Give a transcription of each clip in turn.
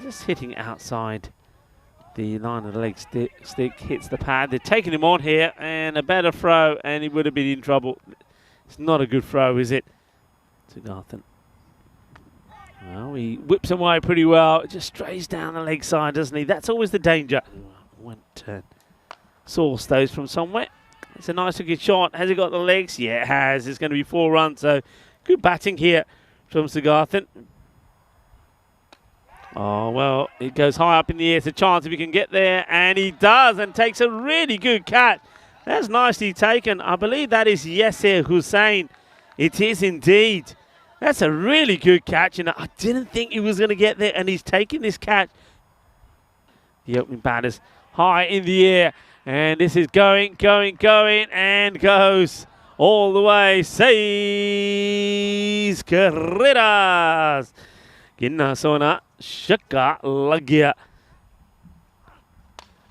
just hitting outside the line of the leg stick, hits the pad. They're taking him on here, and a better throw, and he would have been in trouble. It's not a good throw, is it, to Garthen? Well, he whips him away pretty well. Just strays down the leg side, doesn't he? That's always the danger. One turn. Source those from somewhere. It's a nice looking shot. Has it got the legs? Yeah, it has. It's going to be 4 runs, so good batting here from Garthen. Oh, well, it goes high up in the air. It's a chance if he can get there, and he does, and takes a really good catch. That's nicely taken. I believe that is Yasser Hussain. It is indeed. That's a really good catch, and I didn't think he was going to get there, and he's taking this catch. The opening batters high in the air, and this is going, and goes all the way. 6 carreras. Ginna Sona Shaka Lagia.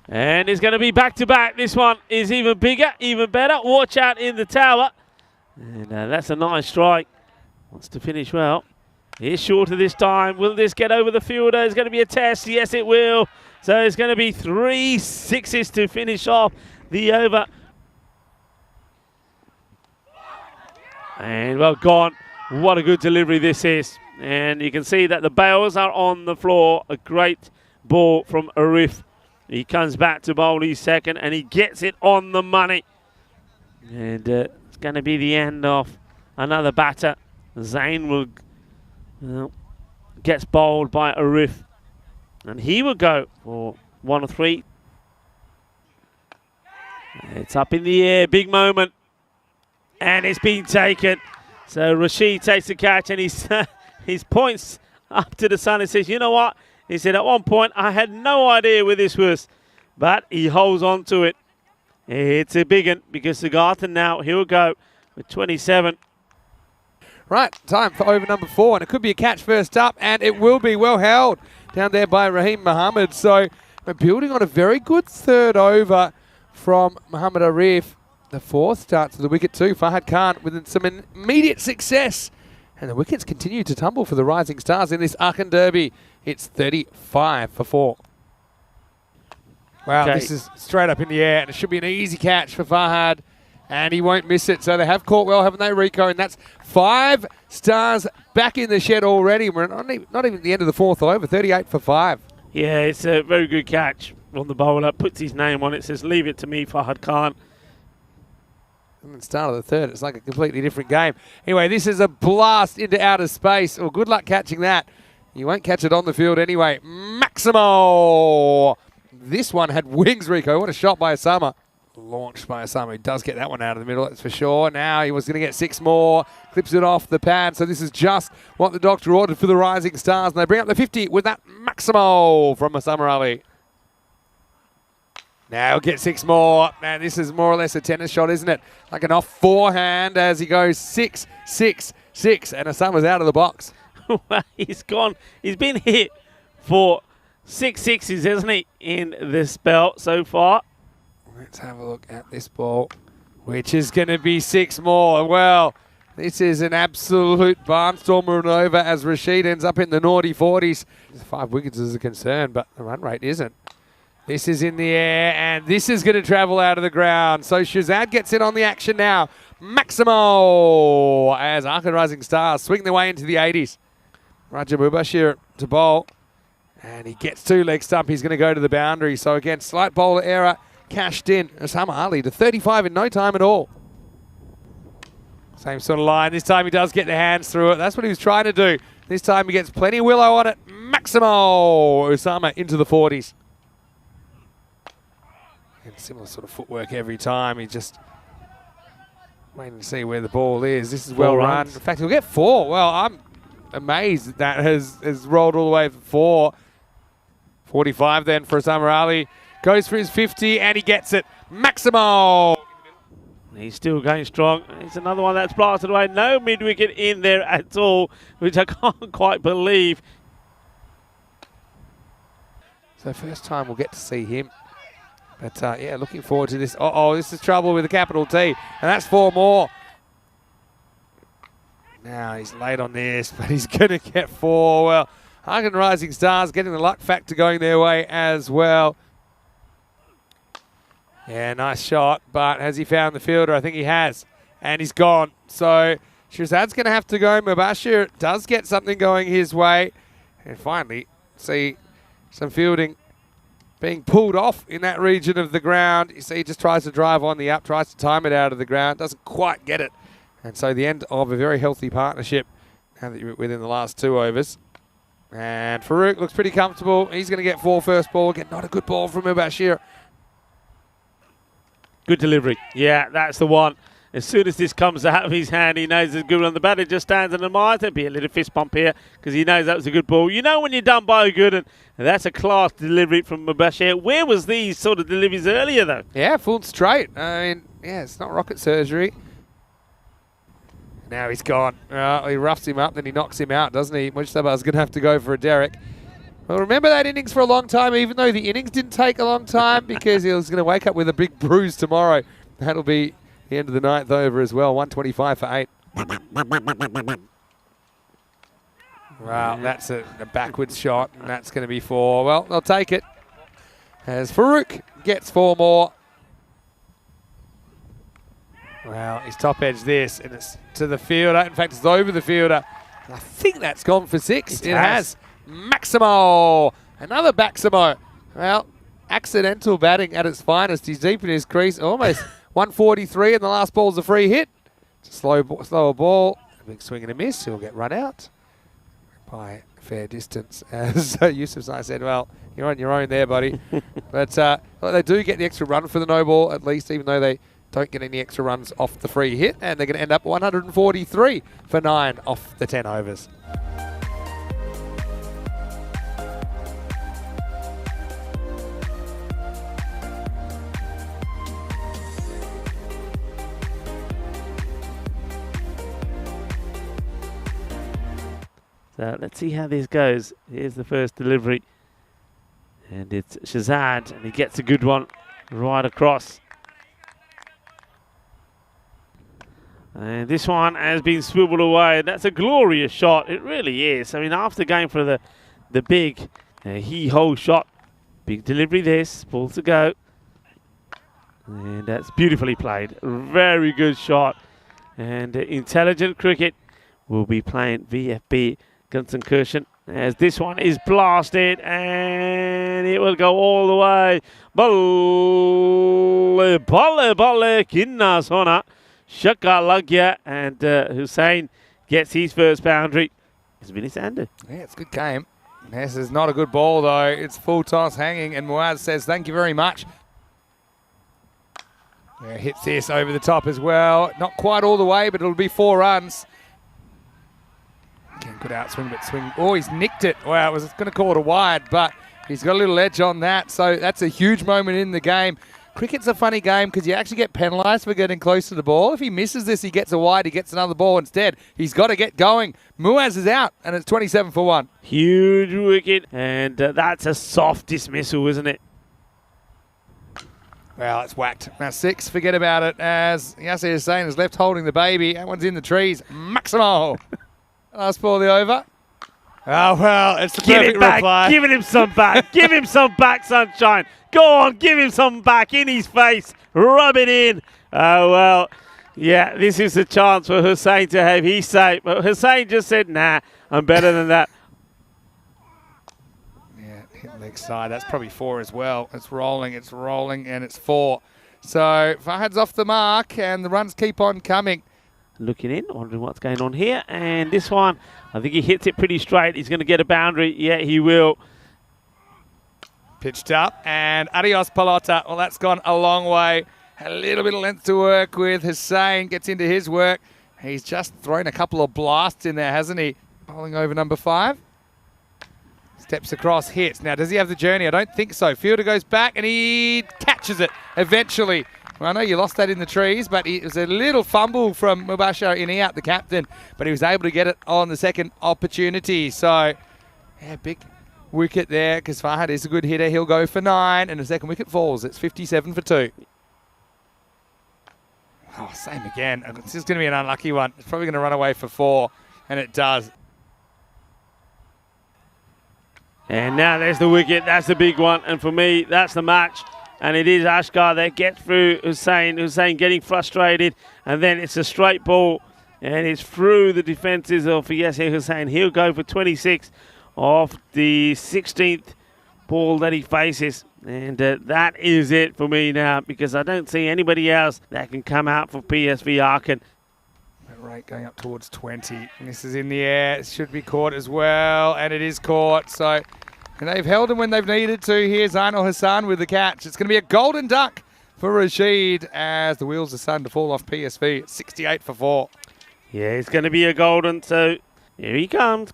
And it's going to be back-to-back. This one is even bigger, even better. Watch out in the tower. And that's a nice strike. Wants to finish well. He's shorter this time. Will this get over the fielder? It's going to be a test. Yes, it will. So it's going to be 3 sixes to finish off the over. And well gone. What a good delivery this is. And you can see that the bails are on the floor. A great ball from Arif. He comes back to bowl his second, and he gets it on the money. And it's going to be the end of another batter. Zain will gets bowled by Arif, and he will go for 1 or 3. It's up in the air, big moment, and it's been taken. So Rashid takes the catch, and he points up to the sun and says, "You know what?" He said, "At one point, I had no idea where this was," but he holds on to it. It's a big one because Garthen now, he'll go with 27. Right, time for over number 4, and it could be a catch first up, and it will be well held down there by Raheem Mohammed. So we're building on a very good third over from Mohammed Arif. The 4th starts to the wicket too. Fahad Khan with some immediate success. And the wickets continue to tumble for the Rising Stars in this Aachen Derby. It's 35 for 4. Wow, okay. This is straight up in the air, and it should be an easy catch for Fahad, and he won't miss it. So they have caught well, haven't they, Rico? And that's 5 stars back in the shed already. We're not even at the end of the 4th over, 38 for 5. Yeah, it's a very good catch on the bowler. Puts his name on it, says, "Leave it to me, Fahad Khan." And then start of the 3rd, it's like a completely different game. Anyway, this is a blast into outer space. Well, good luck catching that. You won't catch it on the field anyway. Maximo! This one had wings, Rico. What a shot by Osama. Launched by Osama. He does get that one out of the middle, that's for sure. Now he was going to get 6 more. Clips it off the pad. So this is just what the doctor ordered for the Rising Stars. And they bring up the 50 with that Maximo from Osama Ali. Now he'll get 6 more. Man, this is more or less a tennis shot, isn't it? Like an off forehand as he goes 6, 6, 6. And Osama's out of the box. He's gone. He's been hit for 6 sixes, hasn't he, in this spell so far? Let's have a look at this ball, which is going to be 6 more. Well, this is an absolute barnstormer and over as Rashid ends up in the naughty 40s. 5 wickets is a concern, but the run rate isn't. This is in the air, and this is going to travel out of the ground. So Shazad gets in on the action now. Maximo as Aachen Rising Stars swing their way into the 80s. Raja Mubashir to bowl, and he gets 2 leg stump. He's going to go to the boundary. So again, slight bowler error cashed in. Osama Ali to 35 in no time at all. Same sort of line. This time he does get the hands through it. That's what he was trying to do. This time he gets plenty of willow on it. Maximo Osama into the 40s. And similar sort of footwork every time. He just waiting to see where the ball is. This is well run. In fact, he'll get 4. Well, I'm amazed that has rolled all the way for 4. 45 then for Osama Ali. Goes for his 50 and he gets it. Maximo! He's still going strong. It's another one that's blasted away. No mid-wicket in there at all, which I can't quite believe. So first time we'll get to see him. But yeah, looking forward to this. Uh-oh, this is trouble with a capital T. And that's 4 more. Now he's late on this, but he's going to get 4. Well, Hagen Rising Stars getting the luck factor going their way as well. Yeah, nice shot, but has he found the fielder? I think he has, and he's gone. So Shazad's going to have to go. Mubashir does get something going his way. And finally, see some fielding being pulled off in that region of the ground. You see he just tries to drive on the up, tries to time it out of the ground, doesn't quite get it. And so the end of a very healthy partnership now that you're within the last 2 overs. And Farouk looks pretty comfortable. He's going to get 4 first ball. Again, not a good ball from Mubashir. Good delivery. Yeah, that's the one. As soon as this comes out of his hand, he knows it's good on the batter. Just stands and admires. There'll be a little fist bump here because he knows that was a good ball. You know when you're done by a good, and that's a class delivery from Mubashir. Where was these sort of deliveries earlier, though? Yeah, full straight. I mean, yeah, it's not rocket surgery. Now he's gone. He roughs him up, then he knocks him out, doesn't he? Mujtaba's going to have to go for a derrick. Well, remember that innings for a long time, even though the innings didn't take a long time, because he was going to wake up with a big bruise tomorrow. That'll be the end of the 9th over as well. 125 for 8. Wow, that's a backwards shot, and that's going to be 4. Well, they'll take it as Farouk gets 4 more. Wow, he's top edge this, and it's to the fielder. In fact, it's over the fielder. I think that's gone for 6. It has. Maximo, another Maximo. Well, accidental batting at its finest. He's deep in his crease, almost 143, and the last ball's a free hit. It's a slower ball, a big swing and a miss. He'll get run out by a fair distance. As Yusuf Sai said, well, you're on your own there, buddy. But well, they do get the extra run for the no ball, at least, even though they don't get any extra runs off the free hit, and they're going to end up 143 for 9 off the 10 overs. So let's see how this goes. Here's the first delivery. And it's Shazad, and he gets a good one right across. And this one has been swiveled away. That's a glorious shot. It really is. I mean, after going for the big he-ho shot, big delivery this, ball to go. And that's beautifully played. Very good shot. And Intelligent Cricket will be playing VFB Gunston Kirshen as this one is blasted and it will go all the way. Balle, balle, balle, kinna sona. Shaka lagya, and Hussain gets his first boundary. It's Vinny Sander. Yeah, it's a good game. This is not a good ball though. It's full toss hanging, and Muaz says thank you very much. Yeah, hits this over the top as well. Not quite all the way, but it'll be 4 runs. Again, good outswing, but swing. Oh, he's nicked it. Wow, I was going to call it a wide, but he's got a little edge on that. So that's a huge moment in the game. Cricket's a funny game because you actually get penalised for getting close to the ball. If he misses this, he gets a wide, he gets another ball instead. He's got to get going. Muaz is out, and it's 27 for 1. Huge wicket, and that's a soft dismissal, isn't it? Well, it's whacked. Now 6, forget about it. As Yasser Hussain is left holding the baby. That one's in the trees. Maximo. Last ball of the over. Oh, well, it's the perfect reply. Giving him some back. Give him some back, Sunshine. Go on, give him some back in his face. Rub it in. Oh, well, yeah, this is a chance for Hussain to have his say. But Hussain just said, nah, I'm better than that. Yeah, hit leg side. That's probably 4 as well. It's rolling, and it's 4. So Fahad's off the mark, and the runs keep on coming. Looking in, wondering what's going on here. And this one, I think he hits it pretty straight. He's going to get a boundary. Yeah, he will. Pitched up, and adios, Palota. Well, that's gone a long way. A little bit of length to work with. Hussain gets into his work. He's just thrown a couple of blasts in there, hasn't he? Bowling over number 5. Steps across, hits. Now, does he have the journey? I don't think so. Fielder goes back, and he catches it eventually. Well, I know you lost that in the trees, but it was a little fumble from Mubashir Inayat, the captain, but he was able to get it on the second opportunity. So, yeah, big wicket there because Fahad is a good hitter. He'll go for 9, and the second wicket falls. It's 57 for 2. Oh, same again. This is going to be an unlucky one. It's probably going to run away for 4, and it does. And now there's the wicket. That's the big one. And for me, that's the match. And it is Ashkar that gets through Hussain. Hussain getting frustrated. And then it's a straight ball. And it's through the defences of Yasir Hussain. He'll go for 26 off the 16th ball that he faces. And that is it for me now, because I don't see anybody else that can come out for PSV Aachen. That rate going up towards 20. And this is in the air. It should be caught as well. And it is caught. So, and they've held him when they've needed to. Here's Zainal Hassan with the catch. It's going to be a golden duck for Rashid as the wheels are starting to fall off PSV at 68 for 4. Yeah, it's going to be a golden. So here he comes.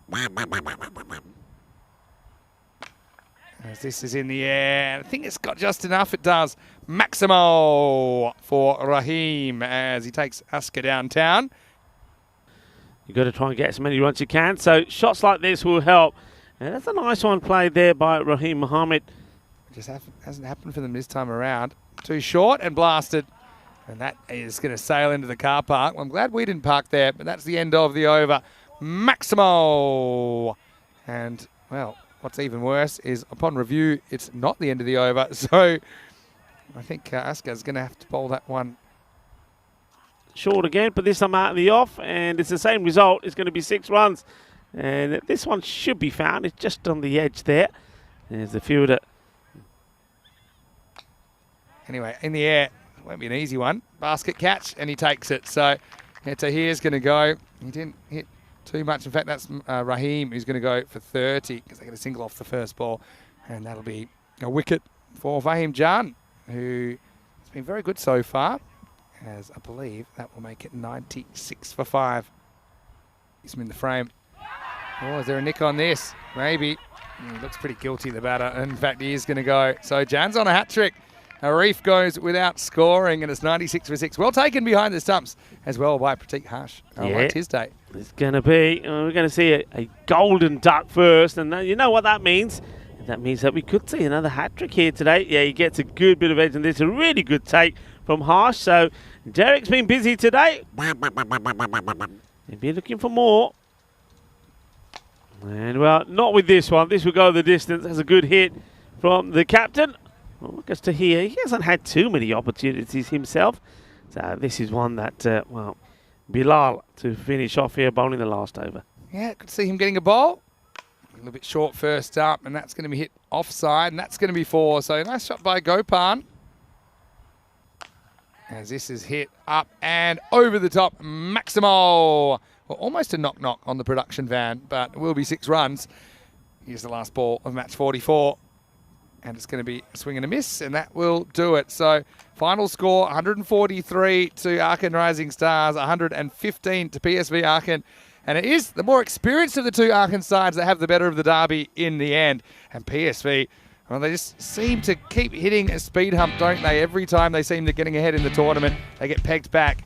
As this is in the air. I think it's got just enough. It does. Maximo for Raheem as he takes Asker downtown. You've got to try and get as many runs as you can. So shots like this will help. And that's a nice one played there by Raheem Mohammed. It just hasn't happened for them this time around. Too short and blasted. And that is going to sail into the car park. I'm glad we didn't park there, but that's the end of the over. Maximo. And, well, what's even worse is upon review, it's not the end of the over. So I think Askar's going to have to bowl that one short again, but this time out of the off, and it's the same result. It's going to be 6 runs. And this one should be found. It's just on the edge there. There's the fielder. Anyway, in the air. Won't be an easy one. Basket catch, and he takes it. So Tahir's going to go. He didn't hit too much. In fact, that's Raheem who's going to go for 30 because they get a single off the first ball. And that'll be a wicket for Fahim Jan, who has been very good so far. As I believe that will make it 96 for 5. He's in the frame. Oh, is there a nick on this? Maybe. He looks pretty guilty, the batter. In fact, he is going to go. So Jan's on a hat trick. Arif goes without scoring, and it's 96 for 6. Well taken behind the stumps as well by Pratik Harsh. I liked his day. It's going to be, we're going to see a golden duck first, and you know what that means? That means that we could see another hat-trick here today. Yeah, he gets a good bit of edge, and this is a really good take from Harsh. So Derek's been busy today. He'll be looking for more. And, well, not with this one. This will go the distance. That's a good hit from the captain. Well, look as to here, he hasn't had too many opportunities himself. So this is one that, well, Bilal to finish off here, bowling the last over. Yeah, could see him getting a bowl. A little bit short first up, and that's going to be hit offside, and that's going to be 4. So nice shot by Gopan. As this is hit up and over the top, Maximo. Well, almost a knock-knock on the production van, but it will be 6 runs. Here's the last ball of match 44. And it's going to be a swing and a miss, and that will do it. So final score, 143 to Aachen Rising Stars, 115 to PSV Aachen. And it is the more experienced of the two Aachen sides that have the better of the derby in the end. And PSV, well, they just seem to keep hitting a speed hump, don't they? Every time they seem to getting ahead in the tournament, they get pegged back.